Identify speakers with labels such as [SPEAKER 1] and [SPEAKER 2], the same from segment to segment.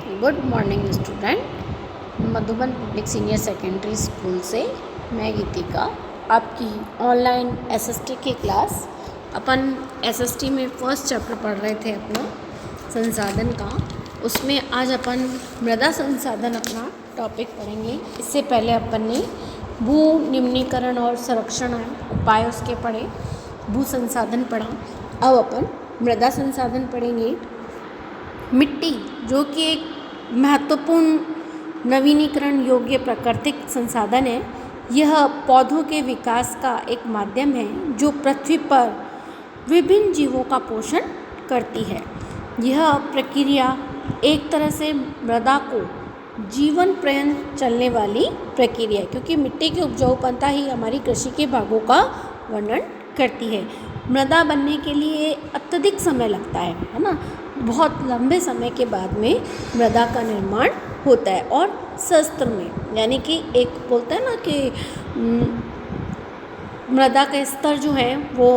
[SPEAKER 1] Good morning student. Madhuban public senior secondary school से मैं गीतिका आपकी ऑनलाइन एसएसटी की क्लास। अपन एसएसटी में फर्स्ट चैप्टर पढ़ रहे थे अपना संसाधन का। उसमें आज अपन मृदा संसाधन अपना टॉपिक पढ़ेंगे। इससे पहले अपन ने भू निम्नीकरण और संरक्षण उपाय उसके पढ़े, भू संसाधन पढ़ा। अब अपन मृदा संसाधन पढ़ेंगे। मिट्टी जो कि एक महत्वपूर्ण नवीनीकरण योग्य प्राकृतिक संसाधन है, यह पौधों के विकास का एक माध्यम है जो पृथ्वी पर विभिन्न जीवों का पोषण करती है। यह प्रक्रिया एक तरह से मृदा को जीवन पर्यंत चलने वाली प्रक्रिया है, क्योंकि मिट्टी की उपजाऊपनता ही हमारी कृषि के भागों का वर्णन करती है। मृदा बनने के लिए अत्यधिक समय लगता है ना। बहुत लंबे समय के बाद में मृदा का निर्माण होता है और शस्त्र में, यानी कि एक बोलते हैं ना कि मृदा का स्तर जो है वो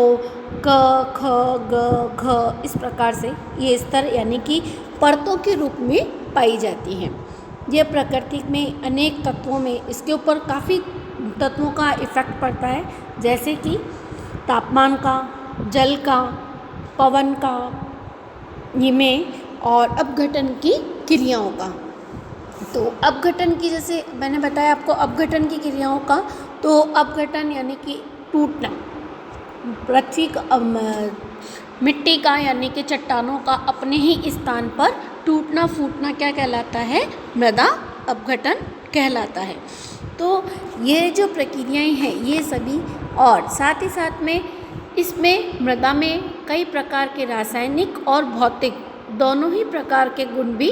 [SPEAKER 1] क ख ग घ इस प्रकार से ये स्तर यानी कि परतों के रूप में पाई जाती हैं। यह प्रकृति में अनेक तत्वों में इसके ऊपर काफ़ी तत्वों का इफ़ेक्ट पड़ता है, जैसे कि तापमान का, जल का, पवन का, में और अपघटन की क्रियाओं का। तो अपघटन की, जैसे मैंने बताया आपको अपघटन की क्रियाओं का, तो अपघटन यानी कि टूटना, पृथ्वी का मिट्टी का यानी कि चट्टानों का अपने ही स्थान पर टूटना फूटना क्या कहलाता है? मृदा अपघटन कहलाता है। तो ये जो प्रक्रियाएं हैं ये सभी, और साथ ही साथ में इसमें मृदा में कई प्रकार के रासायनिक और भौतिक दोनों ही प्रकार के गुण भी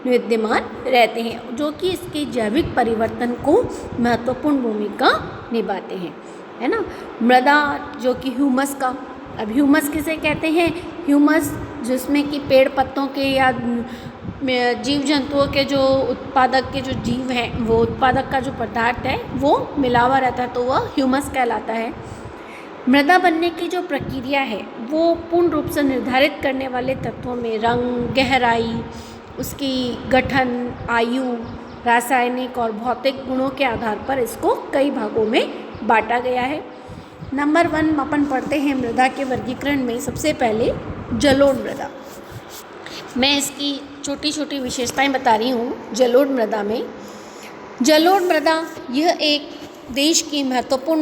[SPEAKER 1] विद्यमान रहते हैं, जो कि इसके जैविक परिवर्तन को महत्वपूर्ण भूमिका निभाते हैं, है ना। मृदा जो कि ह्यूमस का, अब ह्यूमस किसे कहते हैं? ह्यूमस जिसमें कि पेड़ पत्तों के या जीव जंतुओं के जो उत्पादक के जो जीव हैं, वो उत्पादक का जो पदार्थ है वो मिला हुआ रहता है, तो वह ह्यूमस कहलाता है। मृदा बनने की जो प्रक्रिया है वो पूर्ण रूप से निर्धारित करने वाले तत्वों में रंग, गहराई, उसकी गठन, आयु, रासायनिक और भौतिक गुणों के आधार पर इसको कई भागों में बांटा गया है। नंबर 1 अपन पढ़ते हैं मृदा के वर्गीकरण में। सबसे पहले जलोढ़ मृदा। मैं इसकी छोटी छोटी विशेषताएं बता रही हूँ। जलोढ़ मृदा में, जलोढ़ मृदा यह एक देश की महत्वपूर्ण